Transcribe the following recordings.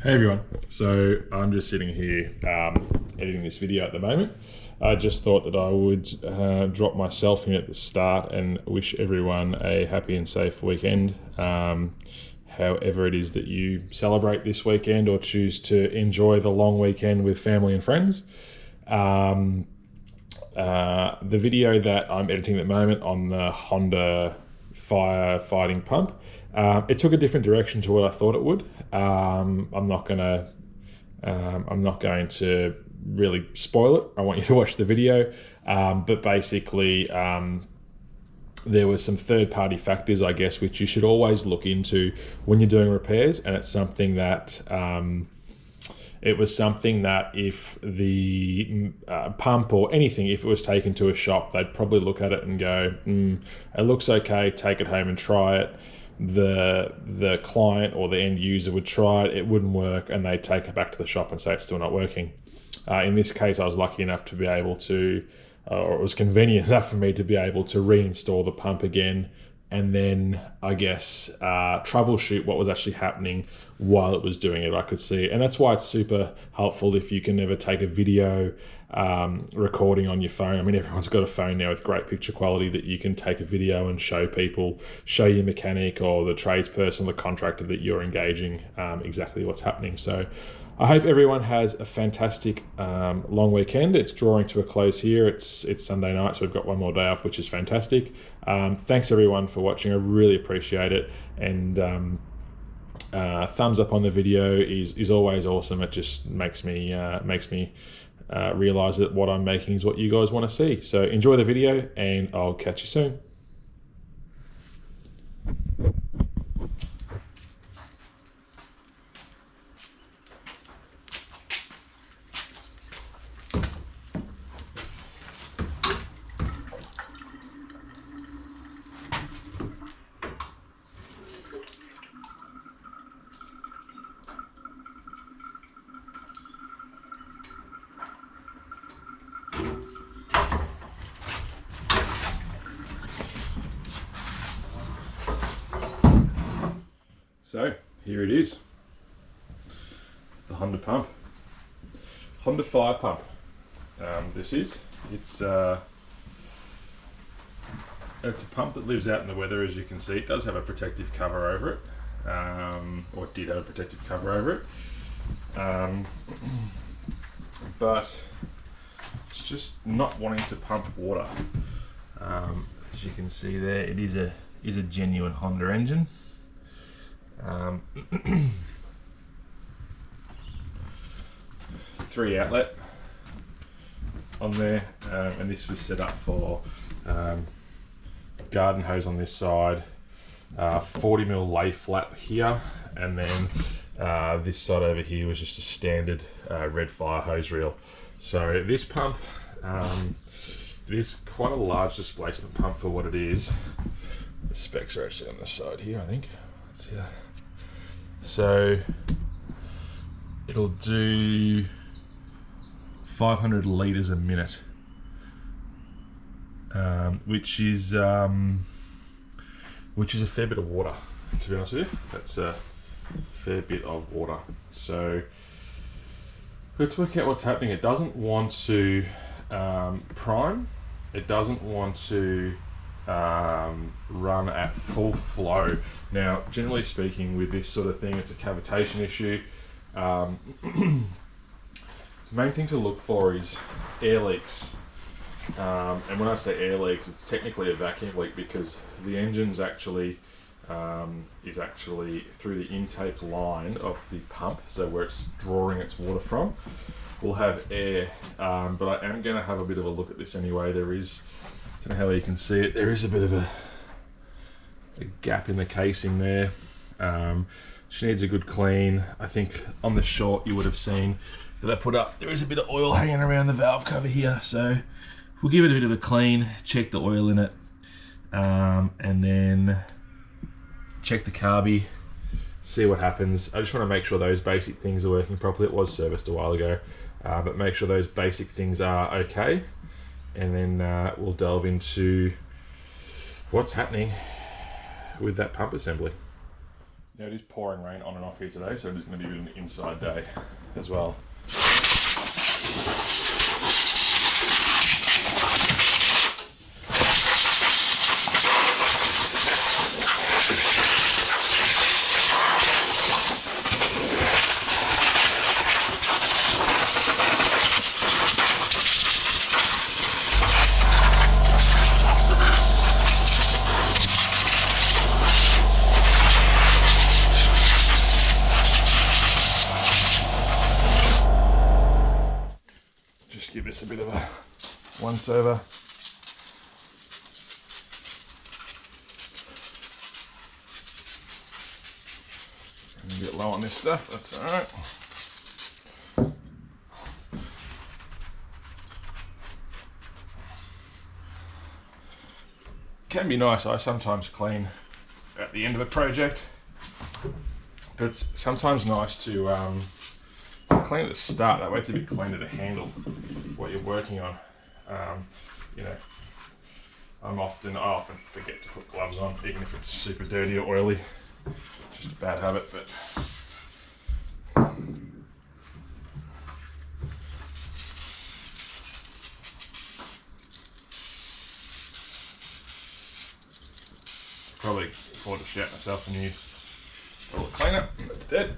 Hey everyone, so I'm just sitting here editing this video at the moment. I just thought that I would drop myself in at the start and wish everyone a happy and safe weekend. However it is that you celebrate this weekend or choose to enjoy the long weekend with family and friends. The video that I'm editing at the moment on the Honda firefighting pump, it took a different direction to what I thought it would. I'm not going to really spoil it. I want you to watch the video, but basically there were some third-party factors, I guess, which you should always look into when you're doing repairs, and it's something that it was something that if the pump or anything, if it was taken to a shop, they'd probably look at it and go, it looks okay, take it home and try it. The client or the end user would try it, it wouldn't work, and they'd take it back to the shop and say it's still not working. In this case, I was lucky enough to be able to, or it was convenient enough for me to be able to reinstall the pump again, and then I guess troubleshoot what was actually happening while it was doing it. I could see it, and that's why it's super helpful if you can never take a video recording on your phone. I mean, everyone's got a phone now with great picture quality that you can take a video and show people, show your mechanic or the tradesperson, the contractor that you're engaging exactly what's happening. So I hope everyone has a fantastic long weekend. It's drawing to a close here. It's Sunday night, so we've got one more day off, which is fantastic. Thanks everyone for watching. I really appreciate it. And thumbs up on the video is always awesome. It just makes me realize that what I'm making is what you guys want to see. So enjoy the video, and I'll catch you soon. So here it is, the Honda pump, Honda fire pump. It's a pump that lives out in the weather. As you can see, it does have a protective cover over it, or it did have a protective cover over it, but it's just not wanting to pump water. As you can see there, it is a genuine Honda engine. 3 outlet on there, and this was set up for garden hose on this side, 40mm lay flat here, and then this side over here was just a standard red fire hose reel. So this pump, it is quite a large displacement pump for what it is. The specs are actually on the side here, I think. Let's see that. So it'll do 500 litres a minute, which is a fair bit of water, to be honest with you. That's a fair bit of water. So let's work out what's happening. It doesn't want to prime. It doesn't want to run at full flow. Now, generally speaking, with this sort of thing, it's a cavitation issue. The main thing to look for is air leaks. And when I say air leaks, it's technically a vacuum leak, because the engine's actually is actually through the intake line of the pump, so where it's drawing its water from, will have air. But I am going to have a bit of a look at this anyway. There is, I don't know how you can see it, there is a bit of a gap in the casing there. She needs a good clean. I think on the short you would have seen that I put up, there is a bit of oil hanging around the valve cover here, so we'll give it a bit of a clean, check the oil in it, and then check the carby, see what happens. I just want to make sure those basic things are working properly. It was serviced a while ago, but make sure those basic things are okay, and then we'll delve into what's happening with that pump assembly. Now it is pouring rain on and off here today, so it's going to be an inside day as well. Give this a bit of a once over. A bit low on this stuff, that's alright. Can be nice, I sometimes clean at the end of a project, but it's sometimes nice to clean at the start, that way it's a bit cleaner to handle what you're working on. You know, I often forget to put gloves on, even if it's super dirty or oily. Just a bad habit, but probably afford to shout myself a new toilet cleaner. That's dead.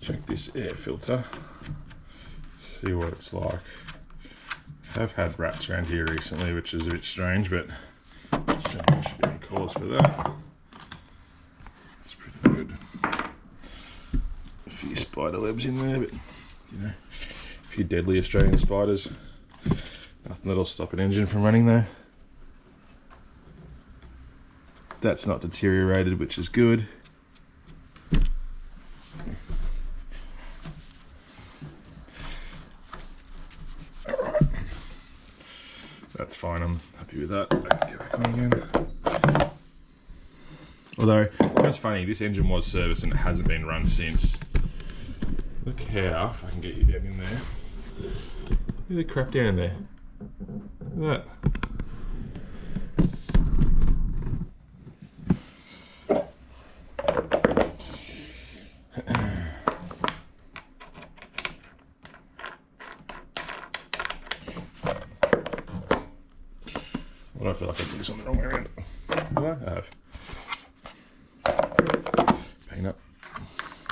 Check this air filter, see what it's like. I've had rats around here recently, which is a bit strange, but there should be any cause for that. It's pretty good. A few spider webs in there, but you know, a few deadly Australian spiders. Nothing that'll stop an engine from running though. That's not deteriorated, which is good. Alright, that's fine, I'm happy with that. I can get back on again. Although, that's funny, this engine was serviced and it hasn't been run since. Look how, if I can get you down in there. Look at the crap down in there. Look at that. Well, I feel like I did this on the wrong way around. Do I have? Peanut.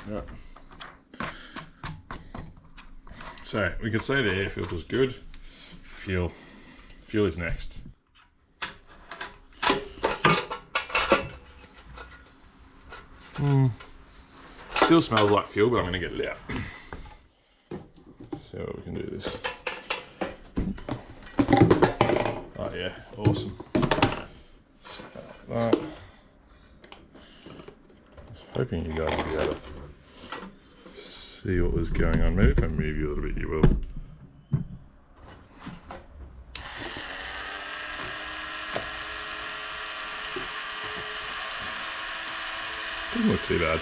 Right. So we can say the air filter's good. Fuel is next. Still smells like fuel, but I'm going to get it out. See what we can do this. Oh yeah, awesome. So, that. I was hoping you guys would be able to see what was going on. Maybe if I move you a little bit, you will. Doesn't look too bad.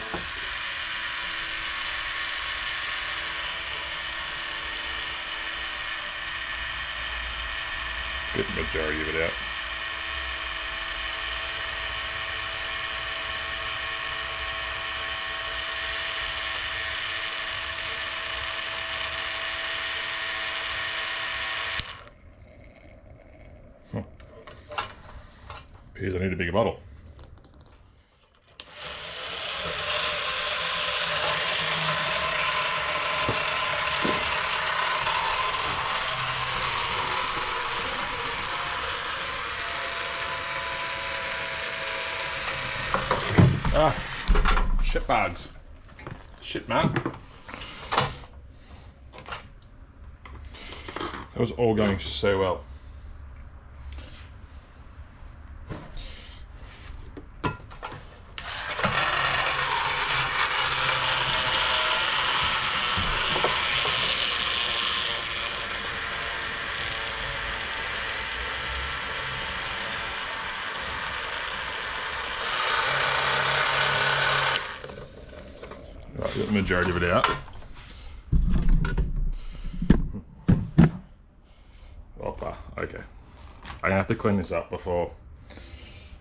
Get the majority of it out. Appears I need a bigger bottle. Shit bags. Shit, man. That was all going so well. Got the majority of it out. Opa, okay. I'm gonna have to clean this up before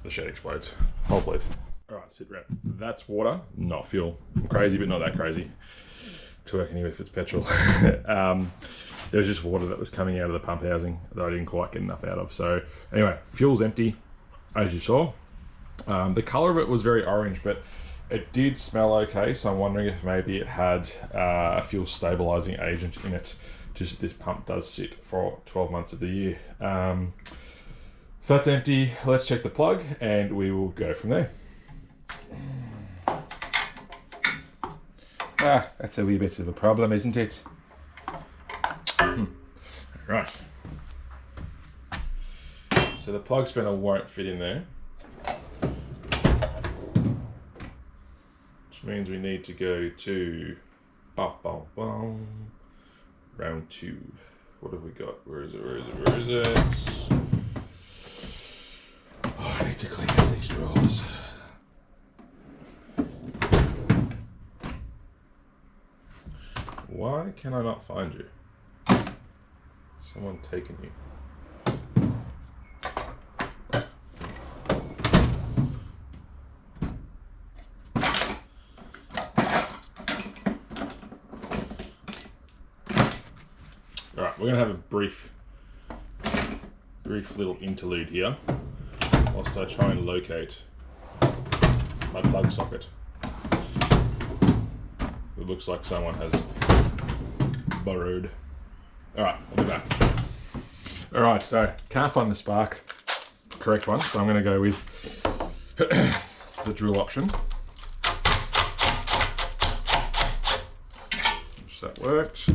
the shed explodes. Hold please. Alright, sit rep. That's water, not fuel. Crazy, but not that crazy. To work anyway if it's petrol. There was just water that was coming out of the pump housing that I didn't quite get enough out of. So anyway, fuel's empty, as you saw. The color of it was very orange, but it did smell okay. So I'm wondering if maybe it had a fuel stabilizing agent in it. Just this pump does sit for 12 months of the year. So that's empty. Let's check the plug and we will go from there. Ah, that's a wee bit of a problem, isn't it? Right. So the plug spanner won't fit in there, which means we need to go to round 2. What have we got? Where is it? Oh, I need to clean out these drawers. Why can I not find you? Someone taken you. Alright, we're gonna have a brief little interlude here whilst I try and locate my plug socket. It looks like someone has borrowed. Alright, I'll be back. Alright, so can't find the spark correct one, so I'm going to go with the drill option. Which that works.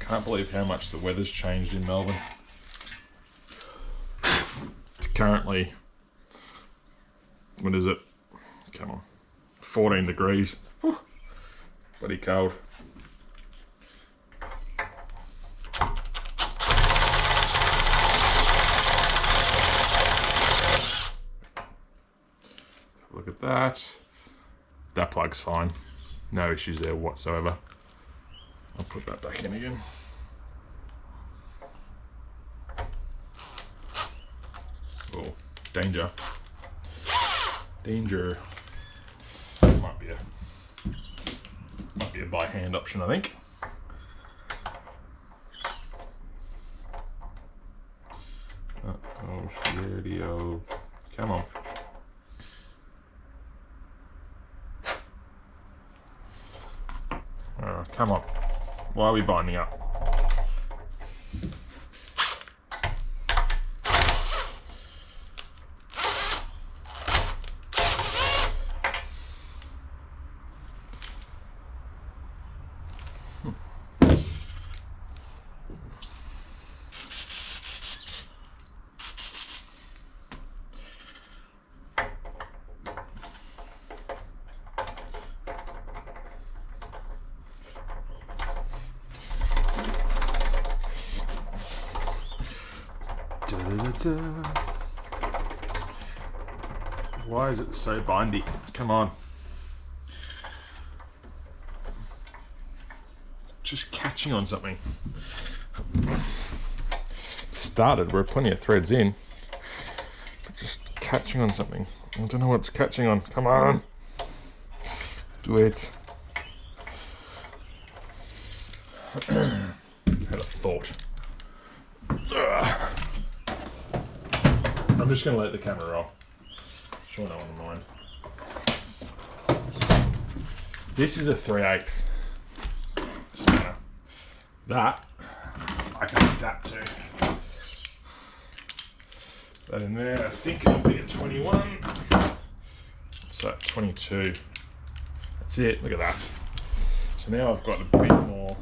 Can't believe how much the weather's changed in Melbourne. It's currently, what is it? Come on, 14 degrees. Whew. Bloody cold. Look at that. That plug's fine. No issues there whatsoever. I'll put that back in again. Oh, danger. Danger. Might be a by hand option, I think. Oh, radio. Come on. Come on. Why are we binding up? Why is it so bindy? Come on. Just catching on something. It started, we're plenty of threads in. But just catching on something. I don't know what it's catching on. Come on. Do it. Had a thought. I'm just going to let the camera roll. Sure, no one will mind. This is a 3/8 spanner. That I can adapt to. That in there, I think it'll be a 21. So 22. That's it. Look at that. So now I've got a bit more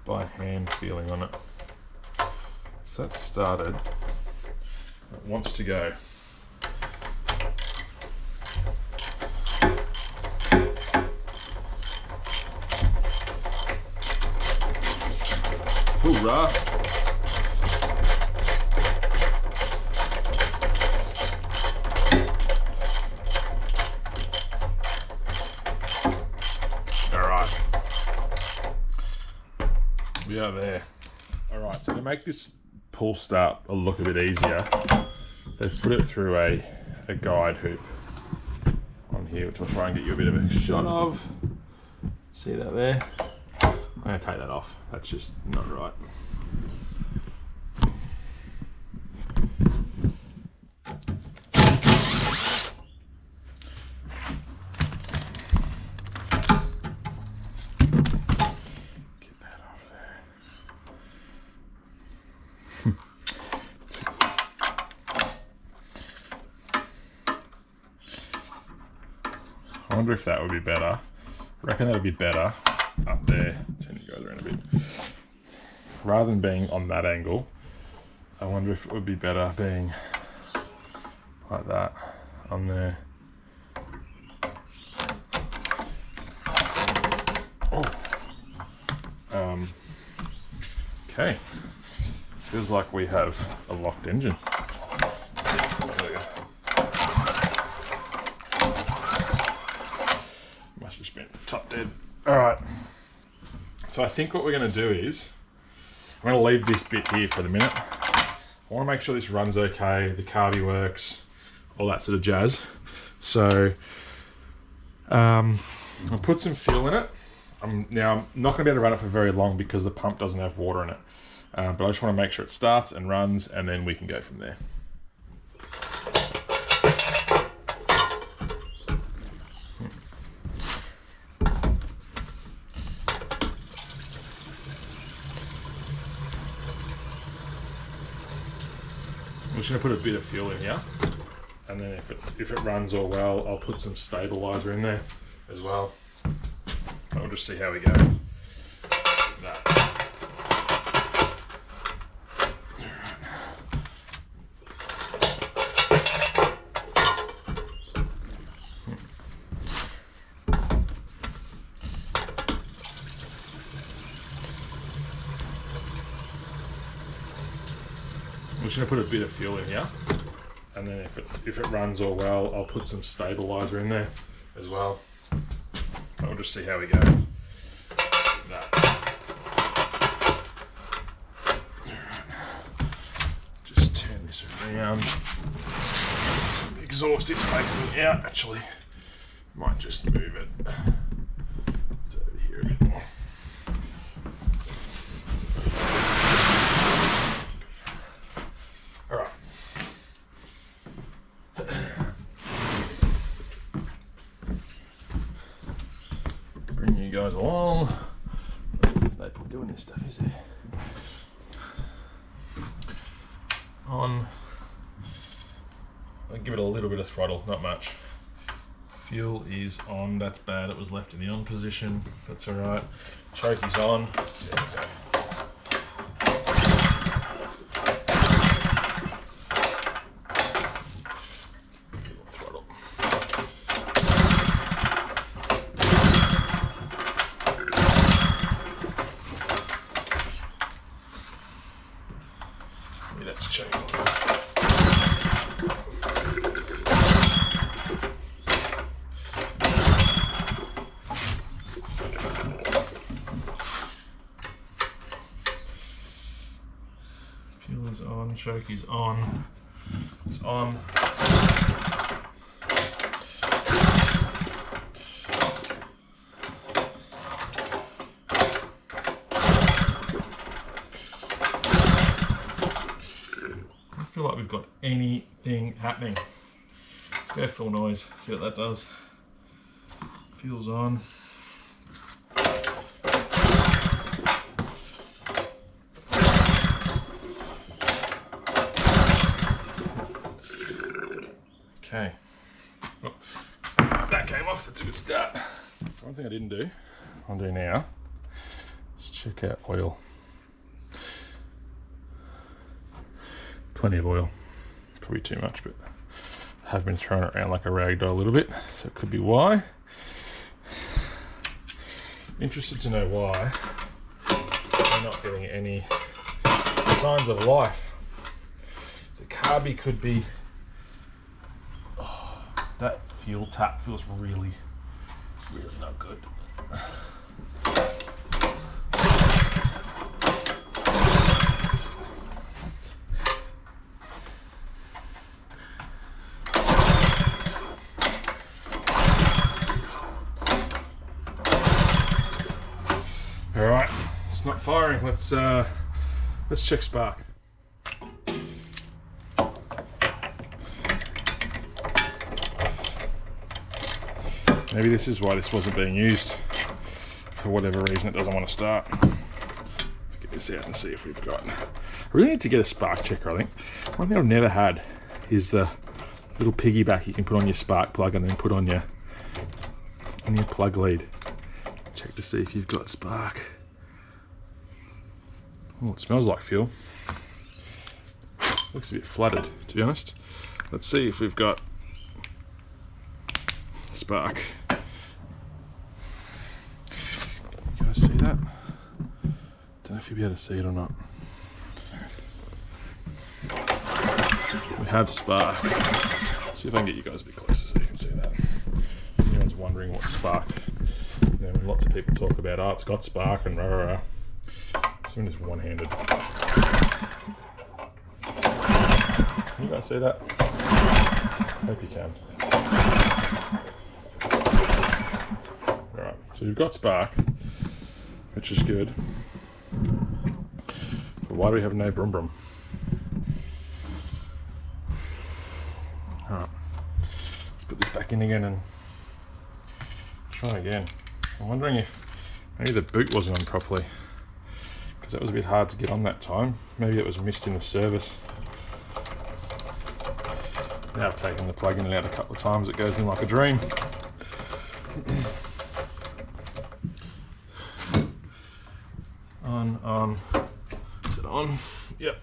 by hand feeling on it. So that started. It wants to go. Hoorah! Alright. We are there. Alright, so to make this pull start look a bit easier, they've put it through a guide hoop on here, which I'll try and get you a bit of a shot of. See that there? I'm going to take that off. That's just not right. Get that off there. I wonder if that would be better. I reckon that would be better up there. Turn you guys around a bit. Rather than being on that angle, I wonder if it would be better being like that on there. Okay. Feels like we have a locked engine. Must have been top dead. All right. So I think what we're going to do is, I'm going to leave this bit here for the minute. I want to make sure this runs okay, the carby works, all that sort of jazz. So I'll put some fuel in it. Now I'm not going to be able to run it for very long because the pump doesn't have water in it. But I just want to make sure it starts and runs, and then we can go from there. I'm just going to put a bit of fuel in here, and then if it runs all well, I'll put some stabilizer in there as well. We'll just see how we go. I'm just going to put a bit of fuel in here, and then if it runs all well, I'll put some stabilizer in there as well. We'll just see how we go. Just turn this around. The exhaust is facing out, actually. Might just move it to over here a bit more. Alright. Bring you guys along. No point doing this stuff, is there? On. I'll give it a little bit of throttle, not much. Fuel is on. That's bad. It was left in the on position. That's all right. Choke is on. Let's see how we go. That's choke on. Fuel is on, choke is on. It's on. I feel like we've got anything happening. Let's go full noise, see what that does. Fuel's on. Okay. Oh, that came off, that's a good start. One thing I didn't do, I'll do now, is check out oil. Plenty of oil, probably too much, but I have been throwing it around like a rag doll a little bit, so it could be why. Interested to know why. not getting any signs of life. The carby could be... Oh, that fuel tap feels really not good. All right, it's not firing. Let's check spark. Maybe this is why this wasn't being used. For whatever reason, it doesn't want to start. Let's get this out and see if we've got... I really need to get a spark checker, I think. One thing I've never had is the little piggyback you can put on your spark plug and then put on your plug lead. Check to see if you've got spark. Oh, it smells like fuel. Looks a bit flooded, to be honest. Let's see if we've got spark. You guys see that? Don't know if you'll be able to see it or not. We have spark. Let's see if I can get you guys a bit closer so you can see that. If anyone's wondering what spark, you know, when lots of people talk about, oh, it's got spark and rah rah rah. This one is one-handed. Can you guys see that? Hope you can. Alright, so you've got spark, which is good. But why do we have no brum brum? Alright, let's put this back in again and try again. I'm wondering if maybe the boot wasn't on properly, because that was a bit hard to get on that time. Maybe it was missed in the service. Now I've taken the plug in and out a couple of times, it goes in like a dream. On. Is it on? Yep.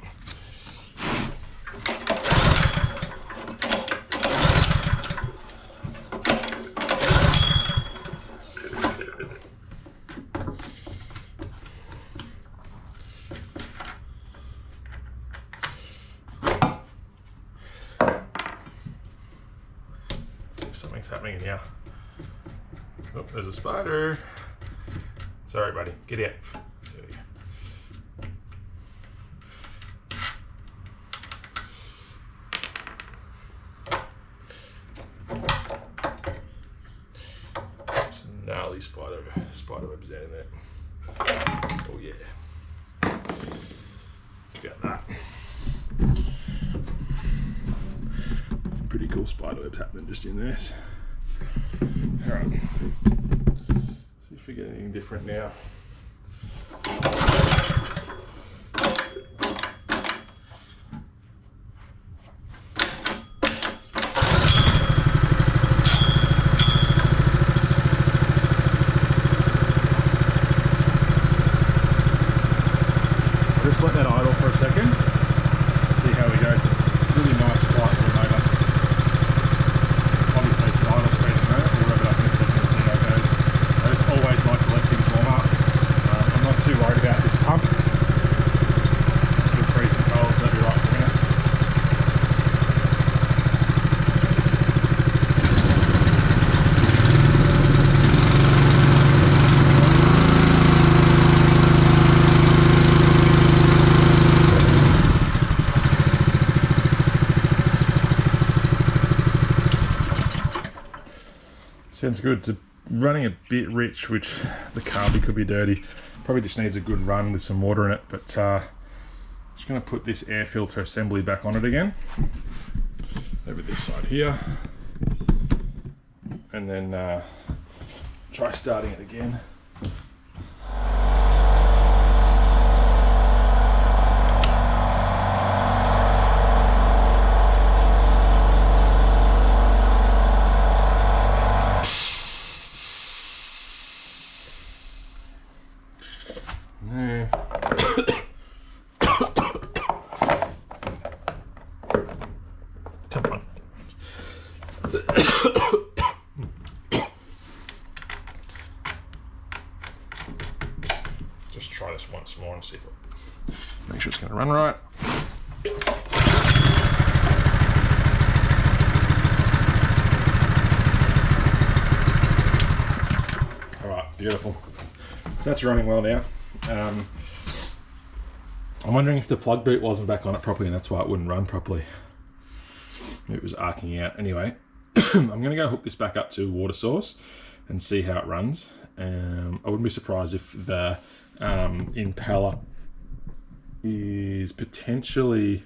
See if something's happening in here. Oh, there's a spider. Sorry, buddy. Get out. There we go. Some gnarly spider webs out in there. Oh yeah. Check out that. Some pretty cool spider webs happening just in there. Alright. See if we get anything different now. I'll just let that idle for a second. See how we go. It's a really nice quiet little motor. Obviously it's an idle speed at the moment. We'll rev it up in a second and see how it goes. I just always like to let things warm up. I'm not too worried about this pump. It's still freezing cold, that'll be right for a minute. Sounds good. It's running a bit rich, which the carby could be dirty. Probably just needs a good run with some water in it, but just going to put this air filter assembly back on it again. Over this side here. And then try starting it again. No. Come on. just try this once more and see if it, make sure it's going to run right. All right, beautiful. So that's running well now. I'm wondering if the plug boot wasn't back on it properly and that's why it wouldn't run properly. It was arcing out. Anyway, I'm going to go hook this back up to a water source and see how it runs. I wouldn't be surprised if the impeller is potentially...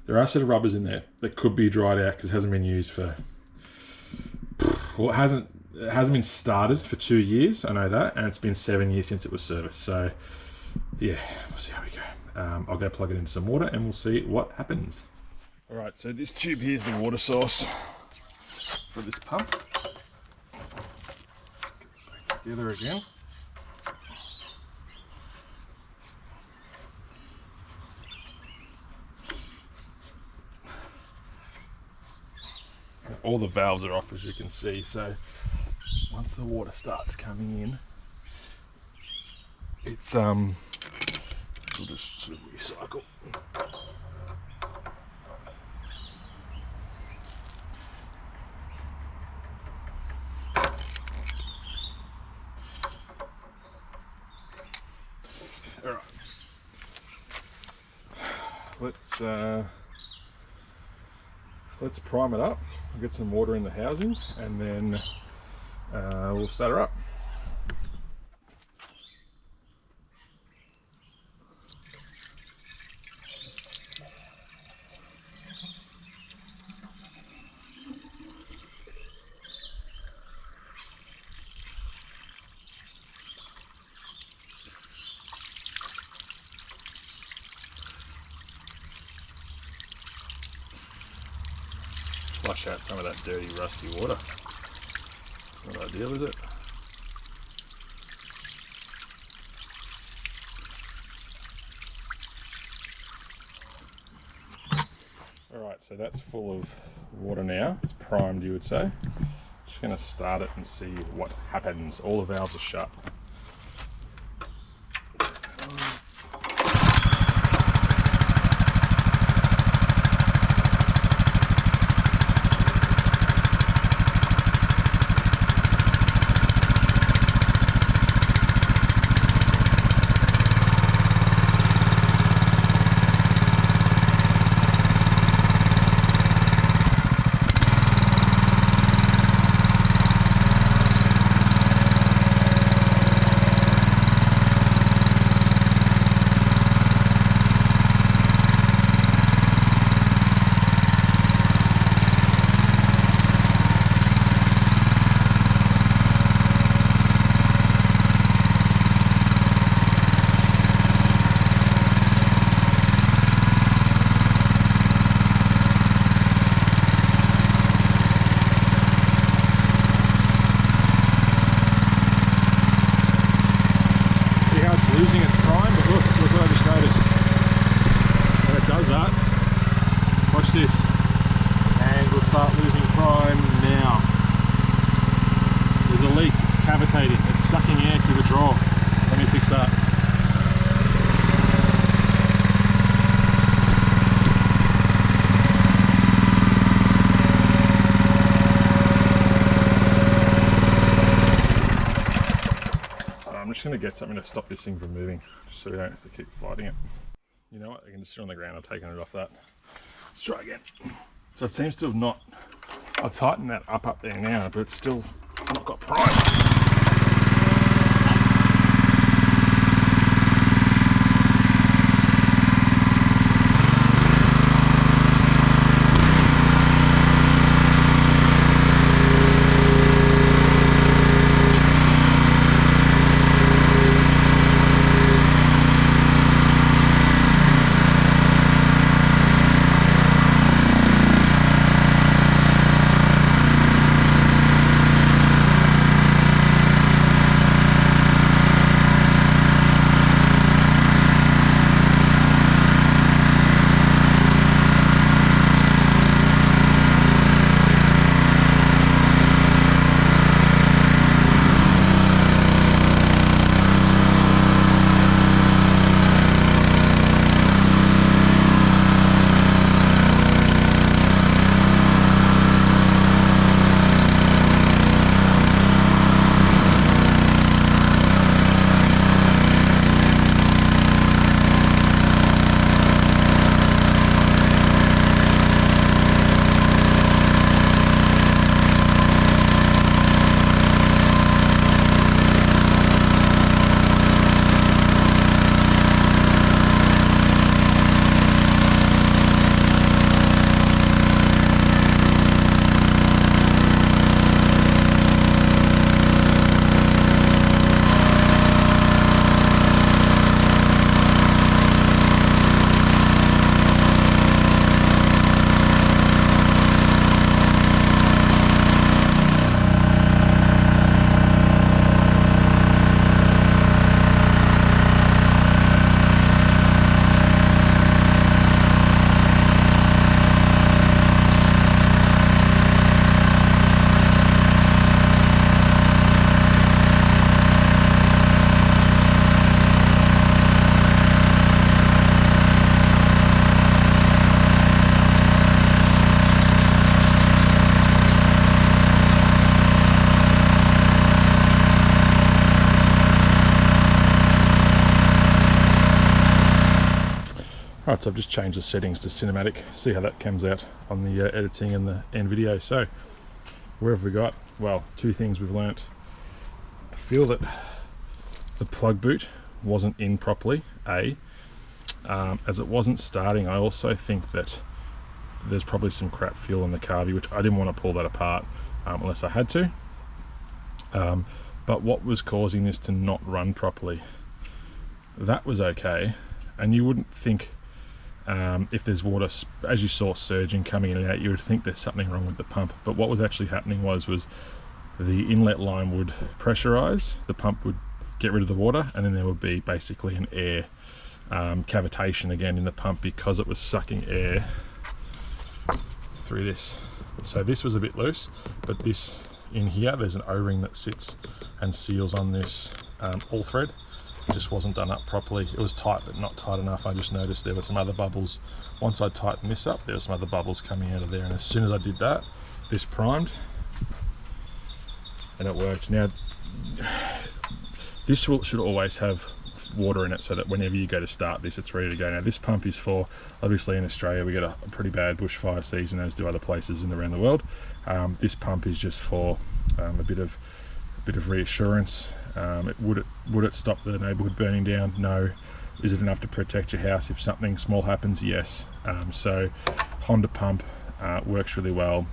There are a set of rubbers in there that could be dried out because it hasn't been used for... Well, it hasn't been started for 2 years, I know that, and it's been 7 years since it was serviced. So, yeah, we'll see how we go. I'll go plug it into some water and we'll see what happens. All right, so this tube here is the water source for this pump. Get it back together again. All the valves are off, as you can see, so once the water starts coming in, it's we'll just sort of recycle. All right, let's prime it up. We'll get some water in the housing and then we'll start her up. Flush out some of that dirty, rusty water. It's not ideal, is it? Alright, so that's full of water now. It's primed, you would say. Just going to start it and see what happens. All the valves are shut. Losing its prime, but look what I just noticed. When it does that, watch this, and we'll start losing prime now. There's a leak, it's cavitating, it's sucking air through the draw. Let me fix that. I'm just going to get something to stop this thing from moving, just so we don't have to keep fighting it. You know what, I can just sit on the ground, I've taken it off that. Let's try again. So it seems to have not, I've tightened that up there now, but it's still not got prime. Alright, so I've just changed the settings to cinematic. See how that comes out on the editing and the end video. So, where have we got? Well, two things we've learnt. I feel that the plug boot wasn't in properly, as it wasn't starting. I also think that there's probably some crap fuel in the carby, which I didn't want to pull that apart unless I had to. But what was causing this to not run properly? That was okay, and you wouldn't think if there's water, as you saw, surging coming in and out, you would think there's something wrong with the pump. But what was actually happening was the inlet line would pressurize, the pump would get rid of the water, and then there would be basically an air cavitation again in the pump because it was sucking air through this. So this was a bit loose, but this in here, there's an O-ring that sits and seals on this all thread. It just wasn't done up properly. It was tight, but not tight enough. I just noticed there were some other bubbles. Once I tightened this up, there were some other bubbles coming out of there, and as soon as I did that, this primed and it worked. Now, this should always have water in it so that whenever you go to start this, it's ready to go. Now, this pump is for, obviously in Australia we get a pretty bad bushfire season, as do other places around the world. This pump is just for a bit of reassurance. Would it stop the neighbourhood burning down? No. Is it enough to protect your house if something small happens? Yes. So Honda pump works really well.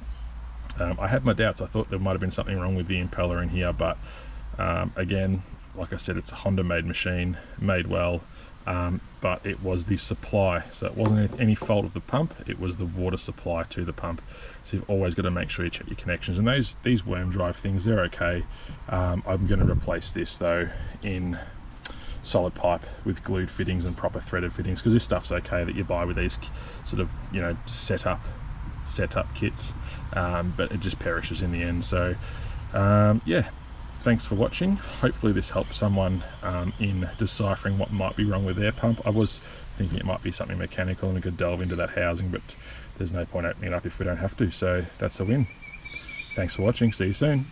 I had my doubts. I thought there might have been something wrong with the impeller in here, but again, like I said, it's a Honda made machine, made well, but it was the supply. So it wasn't any fault of the pump, it was the water supply to the pump. So you've always got to make sure you check your connections. And these worm drive things, they're okay. I'm going to replace this though in solid pipe with glued fittings and proper threaded fittings, because this stuff's okay that you buy with these sort of, you know, setup kits, but it just perishes in the end. So yeah, thanks for watching. Hopefully this helps someone in deciphering what might be wrong with their pump. I was thinking it might be something mechanical and we could delve into that housing, but there's no point opening it up if we don't have to. So that's a win. Thanks for watching. See you soon.